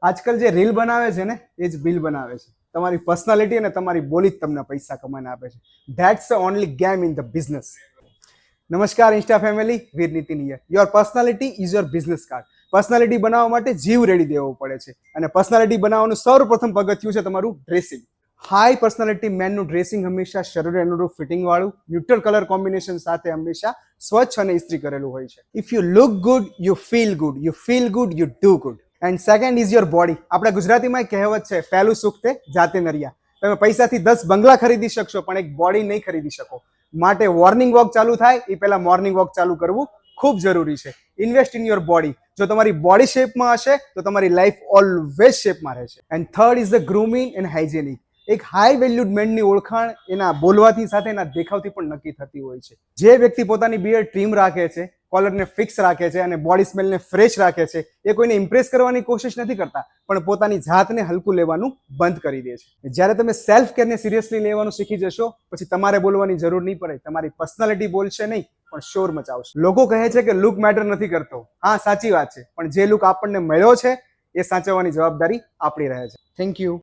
આજકાલ જે રીલ બનાવે છે ને એ જ બિલ બનાવે છે. તમારી પર્સનાલિટી અને તમારી બોલી જ તમને પૈસા કમાઈને આપે છે. That's the only game in the business. નમસ્કાર insta family, Veer Nitin here. Your personality is your business card. Personality બનાવવા માટે જીવ રેડી દેવો પડે છે અને પર્સનાલિટી બનાવવાનું સૌપ્રથમ પગથિયું છે તમારું ડ્રેસિંગ. હાઈ પર્સનાલિટી મેનનું ડ્રેસિંગ હંમેશા શરીરને અનુરૂપ ફિટિંગ વાળું, ન્યુટ્રલ કલર કોમ્બિનેશન સાથે હંમેશા સ્વચ્છ અને ઇસ્ત્રી કરેલું હોય છે. If you look good, you feel good, you do good. And second is your body. આપણા ગુજરાતીમાં એક કહેવત છે, પહેલું સુખ તે જાતે નરિયા. તમે પૈસાથી 10 બંગલા ખરીદી શકશો પણ એક બોડી નહીં ખરીદી શકો. માટે મોર્નિંગ વોક ચાલુ થાય એ પહેલા મોર્નિંગ વોક ચાલુ કરવું ખૂબ જરૂરી છે. Invest in your body. જો તમારી બોડી શેપમાં હશે તો તમારી લાઈફ ઓલવેઝ શેપમાં રહેશે. And third is the grooming and hygienic. એક હાઈ વેલ્યુડ મેનની ઓળખાણ એના બોલવાથી સાથે એના દેખાવથી પણ નક્કી થતી હોય છે. જે વ્યક્તિ પોતાની બિયર્ડ ટ્રીમ રાખે છે, કોલરને ફિક્સ રાખે છે અને બોડી સ્મેલને ફ્રેશ રાખે છે, એ કોઈને ઇમ્પ્રેસ કરવાની કોશિશ નથી કરતા પણ પોતાની જાતને હલકું લેવાનું બંધ કરી દે છે. જ્યારે તમે સેલ્ફ કેરને સિરિયસલી લેવાનું શીખી જશો પછી તમારે બોલવાની જરૂર નહીં પડે. તમારી પર્સનાલિટી બોલશે નહીં પણ શોર મચાવશે. લોકો કહે છે કે લુક મેટર નથી કરતો. હા, સાચી વાત છે, પણ જે લુક આપણને મળ્યો છે એ સાચવવાની જવાબદારી આપણી રહે છે. Thank you.